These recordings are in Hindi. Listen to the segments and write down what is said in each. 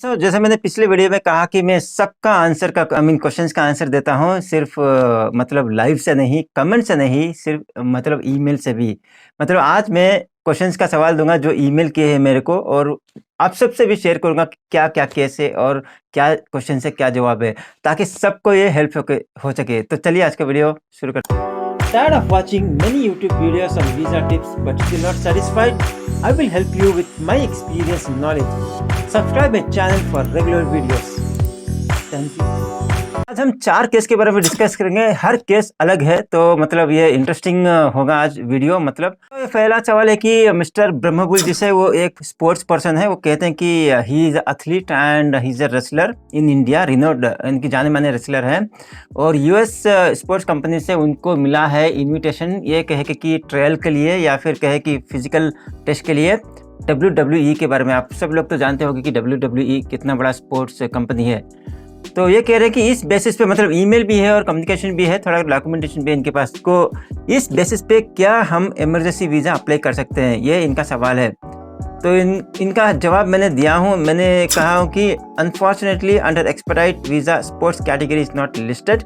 जैसे मैंने पिछले वीडियो में कहा कि मैं सबका आंसर का क्वेश्चंस का आंसर देता हूँ सिर्फ मतलब लाइव से नहीं, कमेंट से नहीं, सिर्फ मतलब ईमेल से भी। मतलब आज मैं क्वेश्चंस का सवाल दूंगा जो ईमेल किए हैं मेरे को, और आप सबसे भी शेयर करूंगा कि क्या क्या केस है और क्या क्वेश्चन है, क्या जवाब है, ताकि सबको ये हेल्प हो सके। तो चलिए आज का वीडियो शुरू करते हैं। Tired of watching many YouTube videos on visa tips but still not satisfied? I will help you with my experience and knowledge. Subscribe my channel for regular videos. Thank you. आज हम 4 केस के बारे में डिस्कस करेंगे। हर केस अलग है, तो मतलब ये इंटरेस्टिंग होगा आज वीडियो। मतलब तो पहला सवाल है कि मिस्टर ब्रह्मबुल जिसे, वो एक स्पोर्ट्स पर्सन है। वो कहते हैं कि he is athlete and he is a wrestler in India, renowned, इनकी जाने माने रेसलर है। और यूएस स्पोर्ट्स कंपनी से उनको मिला है इन्विटेशन, ये कहे कि ट्रायल के लिए या फिर कहे कि फिजिकल टेस्ट के लिए। WWE के बारे में आप सब लोग तो जानते होंगे कि WWE कितना बड़ा स्पोर्ट्स कंपनी है। तो ये कह रहे हैं कि इस बेसिस पे, मतलब ईमेल भी है और कम्युनिकेशन भी है, थोड़ा डॉक्यूमेंटेशन भी है इनके पास, को इस बेसिस पे क्या हम इमरजेंसी वीज़ा अप्लाई कर सकते हैं, ये इनका सवाल है। तो इनका जवाब मैंने दिया हूँ। मैंने कहा हूँ कि unfortunately under expedite visa sports category is not listed.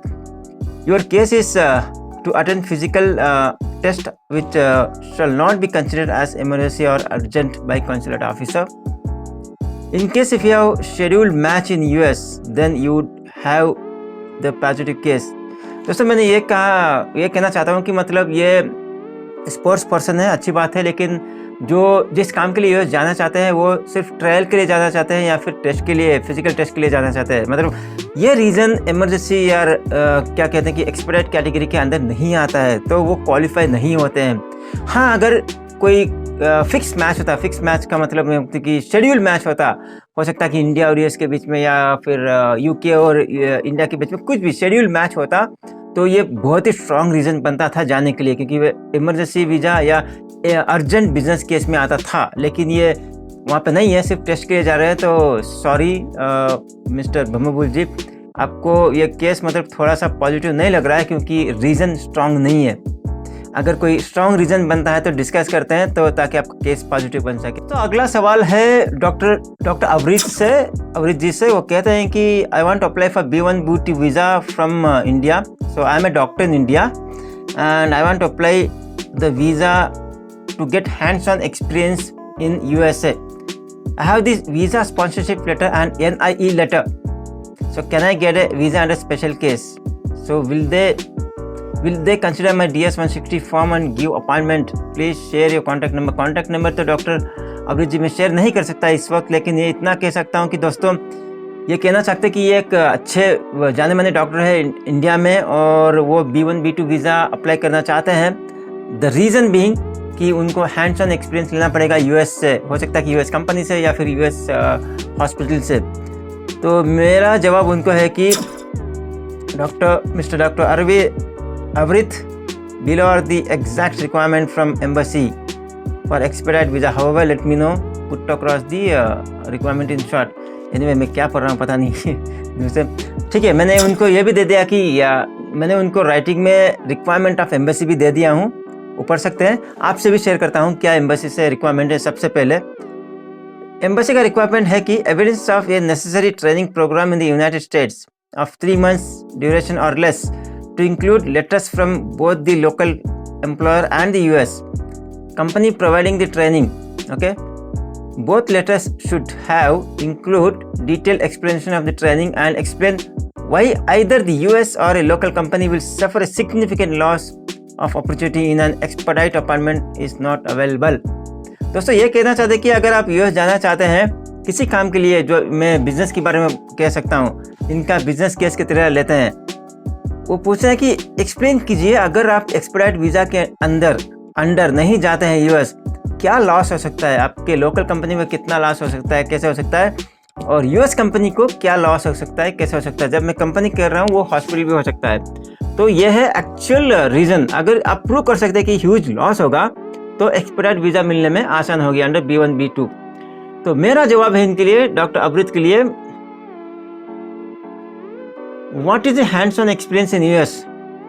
Your case is to attend physical test which shall not be considered as emergency और urgent by consulate officer. In case if you have scheduled match in US, then you would have the positive case. दोस्तों मैंने ये कहना चाहता हूँ कि मतलब ये स्पोर्ट्स पर्सन है, अच्छी बात है, लेकिन जो जिस काम के लिए यूएस जाना चाहते हैं वो सिर्फ ट्रायल के लिए जाना चाहते हैं या फिर टेस्ट के लिए, फिजिकल टेस्ट के लिए जाना चाहते हैं। मतलब ये रीज़न इमरजेंसी या क्या कहते हैं कि एक्सपेडाइट कैटेगरी के अंदर नहीं आता है, तो वो क्वालिफाई नहीं होते हैं। हाँ, अगर कोई फिक्स मैच होता, फिक्स मैच का मतलब कि शेड्यूल मैच होता, हो सकता है कि इंडिया और यूएस के बीच में या फिर यूके और इंडिया के बीच में कुछ भी शेड्यूल मैच होता, तो ये बहुत ही स्ट्रॉन्ग रीज़न बनता था जाने के लिए, क्योंकि वे इमरजेंसी वीज़ा या अर्जेंट बिजनेस केस में आता था। लेकिन ये वहाँ पे नहीं है, सिर्फ टेस्ट के लिए जा रहे हैं। तो सॉरी मिस्टर ब्रह्मबुल जी, आपको ये केस मतलब थोड़ा सा पॉजिटिव नहीं लग रहा है, क्योंकि रीज़न स्ट्रॉन्ग नहीं है। अगर कोई स्ट्रॉन्ग रीज़न बनता है तो डिस्कस करते हैं, तो ताकि आपका केस पॉजिटिव बन सके। तो अगला सवाल है डॉक्टर अवरीत जी से। वो कहते हैं कि I want to apply for B1 B2 visa from India. So I am a doctor in India and I want to apply the visa to get hands on experience in USA. I have this visa sponsorship letter and NIE letter. So can I get a visa under special case? So Will they consider my DS-160 form and give appointment? Please share your contact number. Contact number तो डॉक्टर अवरीत जी मैं शेयर नहीं कर सकता इस वक्त, लेकिन ये इतना कह सकता हूँ कि दोस्तों ये कहना चाहते कि ये एक अच्छे जाने माने डॉक्टर है इंडिया में, और वो B1 B2 वीज़ा अप्लाई करना चाहते हैं। द रीज़न बीइंग कि उनको हैंड्स ऑन एक्सपीरियंस लेना पड़ेगा यूएस से, हो सकता है कि यूएस कंपनी से या फिर यूएस हॉस्पिटल से। तो मेरा जवाब उनको है कि mister doctor Avrit, below are the exact requirement from embassy for expedite visa. However, let me know, put across the requirement in short. Anyway, मैं क्या पढ़ रहा हूँ पता नहीं। ठीक है, मैंने उनको ये भी दे दिया कि मैंने उनको राइटिंग में रिक्वायरमेंट ऑफ एम्बेसी भी दे दिया हूँ, वो पढ़ सकते हैं। आपसे भी शेयर करता हूँ क्या एम्बेसी से रिक्वायरमेंट है। सबसे पहले एम्बेसी का रिक्वायरमेंट है कि evidence of a necessary training program in the United States of 3 months duration or less, to include letters from both the local employer and the US company providing the training. Okay, both letters should include detailed explanation of the training and explain why either the US or a local company will suffer a significant loss of opportunity in an expedite appointment is not available. दोस्तों ये कहना चाहते कि अगर आप US जाना चाहते हैं किसी काम के लिए, जो मैं बिजनेस के बारे में कह सकता हूँ, इनका बिजनेस केस की तरह लेते हैं, वो पूछ रहे हैं कि एक्सप्लेन कीजिए, अगर आप एक्सपेडाइट वीज़ा के अंडर नहीं जाते हैं यूएस, क्या लॉस हो सकता है, आपके लोकल कंपनी में कितना लॉस हो सकता है, कैसे हो सकता है, और यूएस कंपनी को क्या लॉस हो सकता है, कैसे हो सकता है। जब मैं कंपनी कर रहा हूँ वो हॉस्पिटल भी हो सकता है। तो ये है एक्चुअल रीज़न। अगर आप प्रूव कर सकते हैं कि ह्यूज लॉस होगा तो एक्सपेडाइट वीज़ा मिलने में आसान होगी अंडर B1 B2। तो मेरा जवाब है इनके लिए, डॉक्टर अवरीत के लिए, what is a hands on experience in US.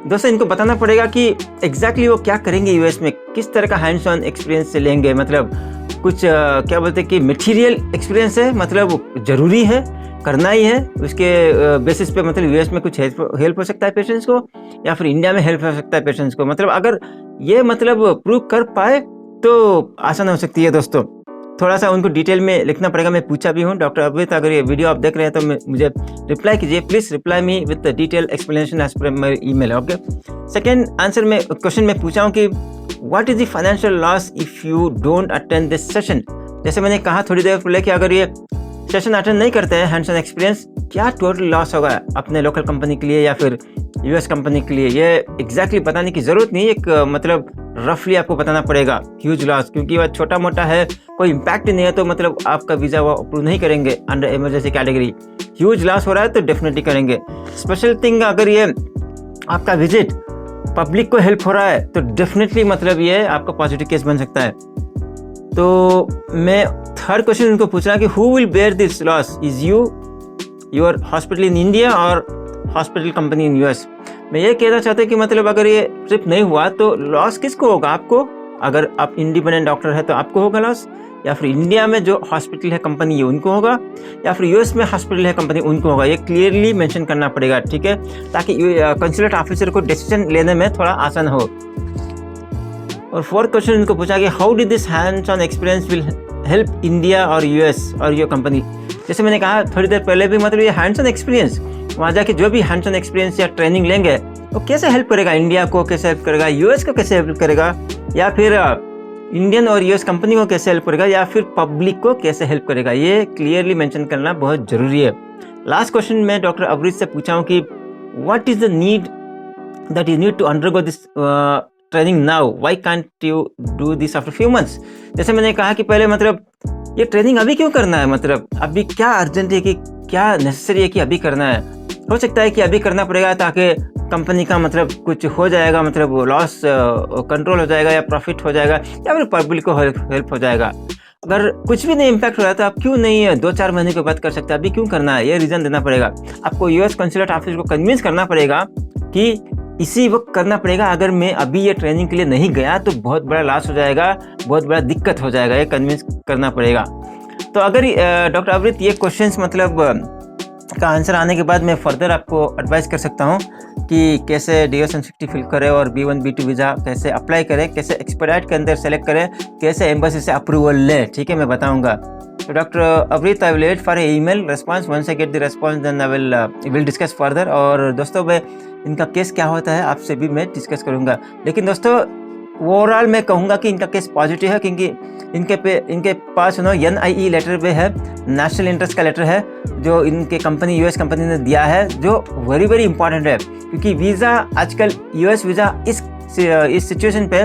दोस्तों इनको बताना पड़ेगा कि एग्जैक्टली वो क्या करेंगे यूएस में, किस तरह का हैंड्स ऑन एक्सपीरियंस से लेंगे। मतलब कुछ क्या बोलते हैं कि मटेरियल एक्सपीरियंस है, मतलब ज़रूरी है, करना ही है, उसके बेसिस पे मतलब यूएस में कुछ हेल्प हो सकता है पेशेंट्स को, या फिर इंडिया में हेल्प हो सकता है पेशेंट्स को। मतलब अगर ये मतलब प्रूव कर पाए तो आसान हो सकती है दोस्तों। थोड़ा सा उनको डिटेल में लिखना पड़ेगा। मैं पूछा भी हूँ, डॉक्टर अवृत अगर ये वीडियो आप देख रहे हैं तो मुझे रिप्लाई कीजिए, please reply me with detail explanation as per my email. Okay, second answer में क्वेश्चन में पूछा हूँ कि what is the financial loss if you don't attend this session. जैसे मैंने कहा थोड़ी देर पहले कि अगर ये सेशन अटेंड नहीं करते हैं हैंड्स ऑन एक्सपीरियंस, क्या टोटल लॉस होगा अपने लोकल कंपनी के लिए या फिर यूएस कंपनी के लिए, ये एग्जैक्टली बताने की ज़रूरत नहीं, एक मतलब रफली आपको बताना पड़ेगा ह्यूज लॉस, क्योंकि वह छोटा मोटा है, कोई इम्पैक्ट नहीं है तो मतलब आपका वीज़ा वो अप्रूव नहीं करेंगे under emergency category. Huge loss हो रहा है तो डेफिनेटली करेंगे। स्पेशल थिंग, अगर ये आपका विजिट पब्लिक को हेल्प हो रहा है तो डेफिनेटली मतलब ये आपका पॉजिटिव केस बन सकता है। तो मैं थर्ड क्वेश्चन उनको पूछ रहा कि who will bear this loss, is you, your hospital in India or hospital company in US. मैं ये कहना चाहता हूँ कि मतलब अगर ये ट्रिप नहीं हुआ तो लॉस किसको होगा? आपको। अगर आप इंडिपेंडेंट डॉक्टर है तो आपको होगा लॉस, या फिर इंडिया में जो हॉस्पिटल है कंपनी है उनको होगा, या फिर यूएस में हॉस्पिटल है कंपनी उनको होगा। ये क्लियरली मेंशन करना पड़ेगा, ठीक है, ताकि कंसुलेट ऑफिसर को डिसीजन लेने में थोड़ा आसान हो। और फोर्थ क्वेश्चन इनको पूछा कि how did this hands on experience will help India और यूएस और योर कंपनी। जैसे मैंने कहा थोड़ी देर पहले भी, मतलब ये हैंड्स ऑन एक्सपीरियंस, वहाँ जाके जो भी हैंड्स ऑन एक्सपीरियंस या ट्रेनिंग लेंगे वो कैसे हेल्प करेगा, इंडिया को कैसे हेल्प करेगा, यूएस को कैसे हेल्प करेगा, या फिर इंडियन और यूएस कंपनी को कैसे हेल्प करेगा, या फिर पब्लिक को कैसे हेल्प करेगा, ये क्लियरली मेंशन करना बहुत ज़रूरी है। लास्ट क्वेश्चन मैं डॉक्टर अवृत से पूछा हूँ कि what is the need that you need to undergo this training now, why can't you do this after few months. जैसे मैंने कहा कि पहले मतलब ये ट्रेनिंग अभी क्यों करना है, मतलब अभी क्या अर्जेंट है, कि क्या नेसेसरी है कि अभी करना है। हो सकता है कि अभी करना पड़ेगा ताकि कंपनी का मतलब कुछ हो जाएगा, मतलब लॉस कंट्रोल हो जाएगा या प्रॉफिट हो जाएगा, या फिर पब्लिक को हेल्प हो जाएगा। अगर कुछ भी नहीं इम्पैक्ट हो रहा है तो आप क्यों नहीं 2-4 महीने के बाद कर सकते हैं, अभी क्यों करना है, ये रीज़न देना पड़ेगा आपको। यूएस कंसुलेट ऑफिस को कन्विंस करना पड़ेगा कि इसी वक्त करना पड़ेगा, अगर मैं अभी ये ट्रेनिंग के लिए नहीं गया तो बहुत बड़ा लॉस हो जाएगा, बहुत बड़ा दिक्कत हो जाएगा, ये कन्विंस करना पड़ेगा। तो अगर डॉक्टर अवृत ये क्वेश्चंस मतलब का आंसर आने के बाद मैं फर्दर आपको एडवाइस कर सकता हूँ कि कैसे DS-160 फिल करें और B1 B2 वीज़ा कैसे अप्लाई करें, कैसे एक्सपेडाइट के अंदर सेलेक्ट करें, कैसे एम्बेसी से अप्रूवल ले, ठीक है, मैं बताऊँगा। तो doctor Avrit, I will wait for a email response, once I get the response then I will discuss further. और दोस्तों मैं इनका केस क्या होता है आपसे भी मैं डिस्कस करूँगा। लेकिन दोस्तों ओवरऑल मैं कहूँगा कि इनका केस पॉजिटिव है, क्योंकि इनके पास NIE लेटर पे है, नेशनल इंटरेस्ट का लेटर है, जो इनके कंपनी यूएस कंपनी ने दिया है, जो वेरी वेरी इंपॉर्टेंट है, क्योंकि वीज़ा आजकल यूएस वीज़ा इस सिचुएशन पे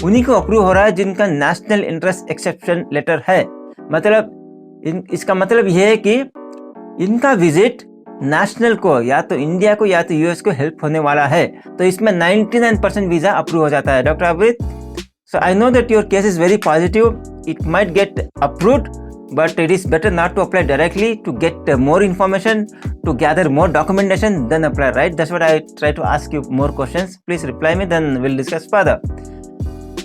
उन्हीं को अप्रूव हो रहा है जिनका नेशनल इंटरेस्ट एक्सेप्शन लेटर है। मतलब इसका मतलब यह है कि इनका विजिट नेशनल को, या तो इंडिया को या तो यूएस को हेल्प होने वाला है, तो इसमें 99% वीज़ा अप्रूव हो जाता है। Doctor Avrit, so I know that your case is very positive, it might get approved, but it is better not to apply directly, to get more information, to gather more documentation, then apply, right? That's what I try to ask you more questions. Please reply me, then we'll discuss further.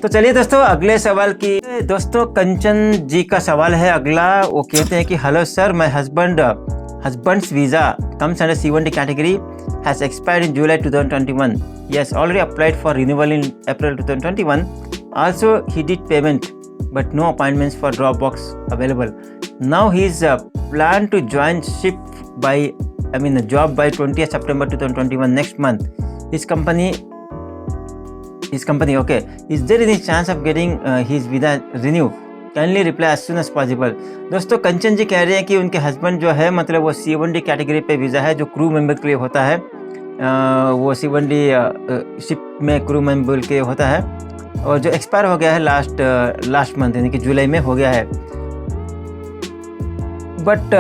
तो चलिए दोस्तों अगले सवाल की, दोस्तों कंचन जी का सवाल है अगला। वो कहते हैं कि hello sir, my husband's visa comes under C1D category, has expired in July 2021. Yes, already applied for renewal in April 2021. Also, he did payment, but no appointments for Dropbox available. Now he's planned to join job by 20th September 2021, next month. His company, okay. Is there any chance of getting his visa renewed? Kindly reply as soon as possible. दोस्तों कंचन जी कह रहे हैं कि उनके हस्बैंड जो है मतलब वो C1D कैटेगरी पे वीज़ा है, जो क्रू मेंबर के लिए होता है। वो C1D शिप में क्रू मेंबर के लिए होता है, और जो एक्सपायर हो गया है लास्ट मंथ, यानी कि जुलाई में हो गया है। बट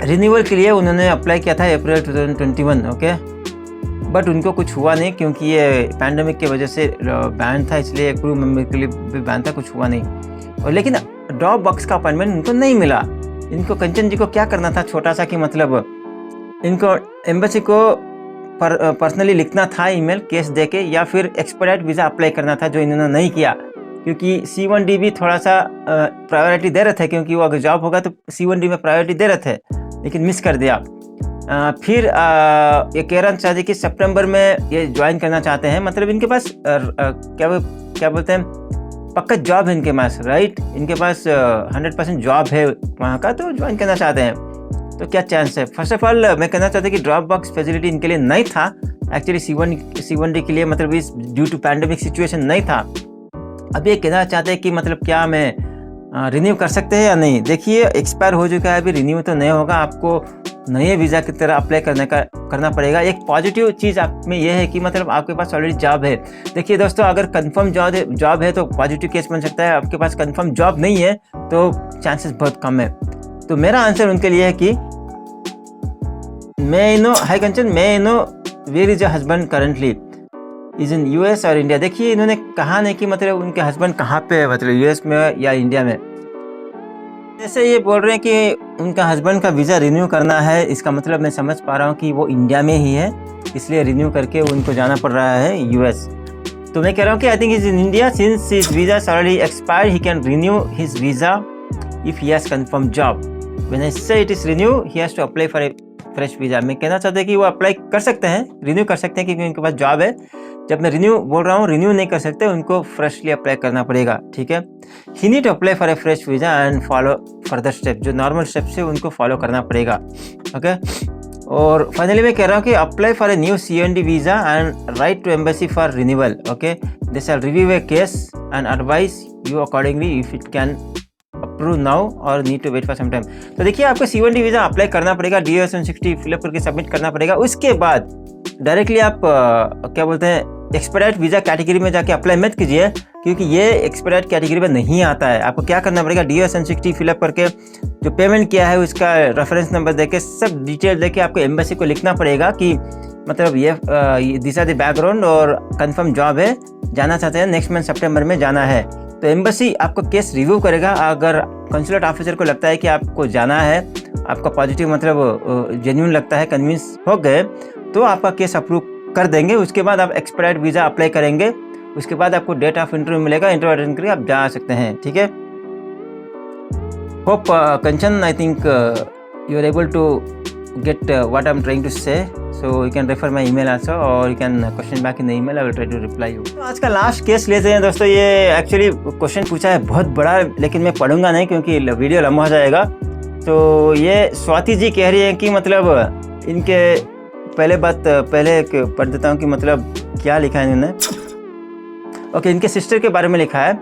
रिन्यूअल के लिए उन्होंने अप्लाई किया था अप्रैल 2021, ओके, बट उनको कुछ हुआ नहीं, क्योंकि ये पैंडमिक की वजह से बैन था, इसलिए क्रू मेंबर के लिए भी बैन था, कुछ हुआ नहीं। और लेकिन ड्रॉप बॉक्स का अपॉइंटमेंट उनको नहीं मिला। इनको कंचन जी को क्या करना था छोटा सा, कि मतलब इनको एम्बेसी को पर्सनली लिखना था ईमेल केस देके, या फिर एक्सपेडाइट वीज़ा अप्लाई करना था, जो इन्होंने नहीं किया। क्योंकि C1D भी थोड़ा सा प्रायोरिटी दे रहे थे, क्योंकि वो अगर जॉब होगा तो C1D में प्रायोरिटी दे रहे थे, लेकिन मिस कर दिया। फिर ये कह रहा चाहते कि सितंबर में ये ज्वाइन करना चाहते हैं, मतलब इनके पास क्या बोलते हैं, पक्का जॉब है इनके पास, राइट, इनके पास 100% जॉब है वहाँ का, तो ज्वाइन करना चाहते हैं। तो क्या चांस है? फर्स्ट ऑफ ऑल मैं कहना चाहता कि ड्रॉप बॉक्स फैसिलिटी इनके लिए नहीं था एक्चुअली, C1D के लिए, मतलब इस ड्यू टू पैंडेमिक सिचुएशन नहीं था। अब ये कहना चाहते हैं कि मतलब क्या मैं रिन्यू कर सकते हैं या नहीं। देखिए एक्सपायर हो चुका है, अभी रिन्यू तो नहीं होगा, आपको नए वीज़ा की तरह अप्लाई करना पड़ेगा। एक पॉजिटिव चीज़ आप में ये है कि मतलब आपके पास ऑलरेडी जॉब है। देखिए दोस्तों, अगर कंफर्म जॉब है तो पॉजिटिव केस बन सकता है, आपके पास कंफर्म जॉब नहीं है तो चांसेस बहुत कम है। तो मेरा आंसर उनके लिए है कि मैं नो हाई कंचन, मैं know where is your husband currently, is in US और इंडिया। देखिए इन्होंने कहा नहीं कि मतलब उनके हस्बैंड कहाँ पे है, मतलब US में या इंडिया में। जैसे ये बोल रहे हैं कि उनका हस्बैंड का वीज़ा रिन्यू करना है, इसका मतलब मैं समझ पा रहा हूँ कि वो इंडिया में ही है, इसलिए रिन्यू करके उनको जाना पड़ रहा है US। तो मैं कह रहा हूँ कि I think is in India, since his visa already expired, he can renew his visa if he has confirm job. When I say it is renew, he has to apply for a fresh visa. मैं कहना चाहता हूँ कि वो अप्लाई कर सकते हैं, रिन्यू कर सकते हैं, क्योंकि उनके पास जॉब है। जब मैं रिन्यू बोल रहा हूँ, रिन्यू नहीं कर सकते, उनको फ्रेशली अप्लाई करना पड़ेगा, ठीक है। He need to apply for a fresh visa and follow further step, जो नॉर्मल स्टेप्स है उनको फॉलो करना पड़ेगा, ओके। और फाइनली मैं कह रहा हूँ कि apply for a new C1D visa and write to embassy for renewal, okay. They shall review a case and advise you accordingly if it can approve now or need to wait for some time. तो देखिए आपको C1D वीज़ा अप्लाई करना पड़ेगा, DS-160 फिलअप करके सबमिट करना पड़ेगा। उसके बाद डायरेक्टली आप क्या बोलते हैं, एक्सपेडाइट वीज़ा कैटेगरी में जाके अप्लाई मत कीजिए, क्योंकि ये एक्सपेडाइट कैटेगरी में नहीं आता है। आपको क्या करना पड़ेगा, DS-160 फिलअप करके जो पेमेंट किया है उसका रेफरेंस नंबर देके, सब डिटेल देके आपको एम्बेसी को लिखना पड़ेगा कि मतलब ये दिस आर द बैकग्राउंड और कंफर्म जॉब है, जाना चाहते हैं, नेक्स्ट मंथ सितंबर में जाना है। तो एम्बेसी आपको केस रिव्यू करेगा। अगर कंसुलेट ऑफिसर को लगता है कि आपको जाना है, आपका पॉजिटिव मतलब जेन्युइन लगता है, कन्विंस हो गए, तो आपका केस अप्रूव कर देंगे। उसके बाद आप एक्सपेडाइट वीज़ा अप्लाई करेंगे, उसके बाद आपको डेट ऑफ इंटरव्यू मिलेगा, इंटरव्यू अटेंड करके आप जा सकते हैं, ठीक है। Hope Kanchan, I think you are able to get what I'm trying to say, so you can refer my email also or you can question back in the email, I will try to reply you। तो आज का लास्ट केस लेते हैं दोस्तों। ये एक्चुअली क्वेश्चन पूछा है बहुत बड़ा, लेकिन मैं पढ़ूंगा नहीं क्योंकि वीडियो लंबा हो जाएगा। तो ये स्वाति जी कह रही है कि मतलब इनके पहले पढ़ देता हूँ कि मतलब क्या लिखा है इन्होंने। ओके, इनके सिस्टर के बारे में लिखा है।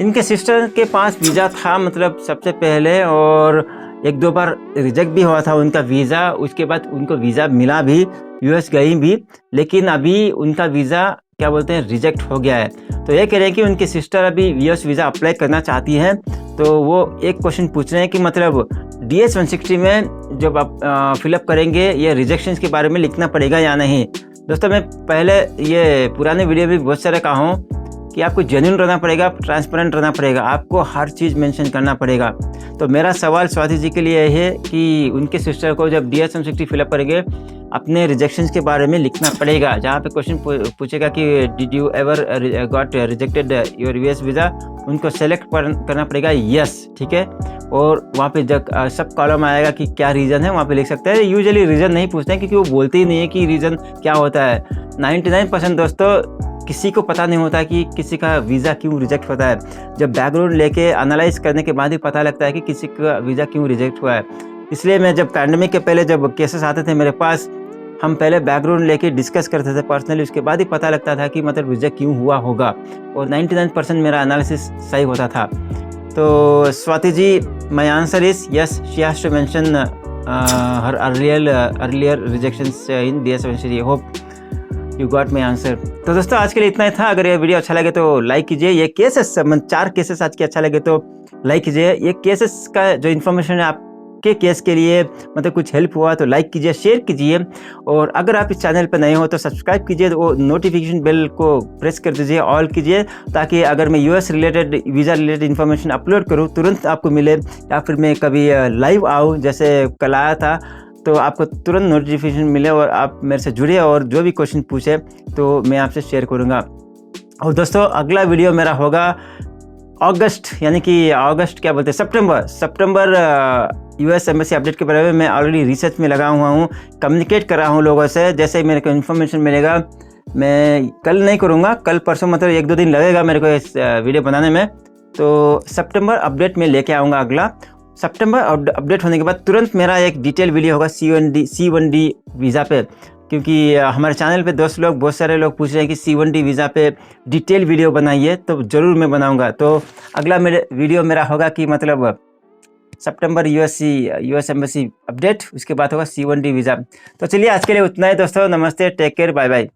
इनके सिस्टर के पास वीज़ा था मतलब सबसे पहले, और 1-2 बार रिजेक्ट भी हुआ था उनका वीज़ा। उसके बाद उनको वीज़ा मिला भी, US गई भी, लेकिन अभी उनका वीज़ा क्या बोलते हैं रिजेक्ट हो गया है। तो ये कह रहे हैं कि उनकी सिस्टर अभी US वीज़ा अप्लाई करना चाहती हैं। तो वो एक क्वेश्चन पूछ रहे हैं कि मतलब DS-160 में जब आप फिलअप करेंगे, ये रिजेक्शंस के बारे में लिखना पड़ेगा या नहीं। दोस्तों मैं पहले ये पुराने वीडियो भी बहुत सारे कहा हूँ कि आपको जेन्युइन रहना पड़ेगा, ट्रांसपेरेंट रहना पड़ेगा, आपको हर चीज़ मेंशन करना पड़ेगा। तो मेरा सवाल स्वाति जी के लिए है कि उनके सिस्टर को जब DS-160 फिलअप करेंगे, अपने रिजेक्शंस के बारे में लिखना पड़ेगा। जहाँ पे क्वेश्चन पूछेगा कि did you ever got rejected your US visa, उनको सेलेक्ट करना पड़ेगा यस, ठीक है। और वहाँ पे जब सब कॉलम आएगा कि क्या रीज़न है, वहाँ पे लिख सकते हैं। यूजुअली रीज़न नहीं पूछते हैं क्योंकि वो बोलते ही नहीं है कि रीज़न क्या होता है। 99% दोस्तों किसी को पता नहीं होता कि किसी का वीज़ा क्यों रिजेक्ट होता है। जब बैकग्राउंड लेके एनालाइज करने के बाद ही पता लगता है कि किसी का वीज़ा क्यों रिजेक्ट हुआ है। इसलिए मैं जब पैंडेमिक के पहले जब केसेस आते थे मेरे पास, हम पहले बैकग्राउंड लेके डिस्कस करते थे पर्सनली, उसके बाद ही पता लगता था कि मतलब रिजेक्ट क्यों हुआ होगा, और 99% मेरा एनालिसिस सही होता था। तो Swati ji, my answer is yes, she has to mention her earlier rejections in DS-160। Hope you got my answer. तो दोस्तों आज के लिए इतना ही था। अगर ये वीडियो अच्छा लगे तो लाइक कीजिए। ये केसेस 4 केसेस आज के अच्छा लगे तो लाइक कीजिए। ये केसेस का जो इन्फॉर्मेशन है आपके केस के लिए मतलब कुछ हेल्प हुआ तो लाइक कीजिए, शेयर कीजिए। और अगर आप इस चैनल पर नए हो तो सब्सक्राइब कीजिए, तो वो नोटिफिकेशन बेल को प्रेस कर दीजिए, ऑल कीजिए, ताकि अगर मैं US related visa related information upload करूँ तुरंत आपको मिले, या फिर मैं कभी लाइव आऊँ जैसे कल आया था तो आपको तुरंत नोटिफिकेशन मिले और आप मेरे से जुड़े और जो भी क्वेश्चन पूछे तो मैं आपसे शेयर करूंगा। और दोस्तों अगला वीडियो मेरा होगा अगस्त यानी कि अगस्त क्या बोलते हैं सितंबर यूएस एम्बेसी अपडेट के बारे में मैं ऑलरेडी रिसर्च में लगा हुआ हूँ, कम्युनिकेट कर रहा हूँ लोगों से। जैसे ही मेरे को इन्फॉर्मेशन मिलेगा, मैं कल नहीं करूँगा, कल परसों मतलब 1-2 दिन लगेगा मेरे को इस वीडियो बनाने में। तो सितंबर अपडेट में लेके आऊँगा अगला। सितंबर अपडेट होने के बाद तुरंत मेरा एक डिटेल वीडियो होगा C1D वीज़ा पे, क्योंकि हमारे चैनल पे बहुत सारे लोग पूछ रहे हैं कि C1D वीज़ा पे डिटेल वीडियो बनाइए, तो ज़रूर मैं बनाऊंगा। तो अगला वीडियो मेरा होगा कि मतलब सितंबर यूएस एम्बेसी अपडेट, उसके बाद होगा C1D वीज़ा। तो चलिए आज के लिए उतना ही दोस्तों, नमस्ते, टेक केयर, बाय बाय।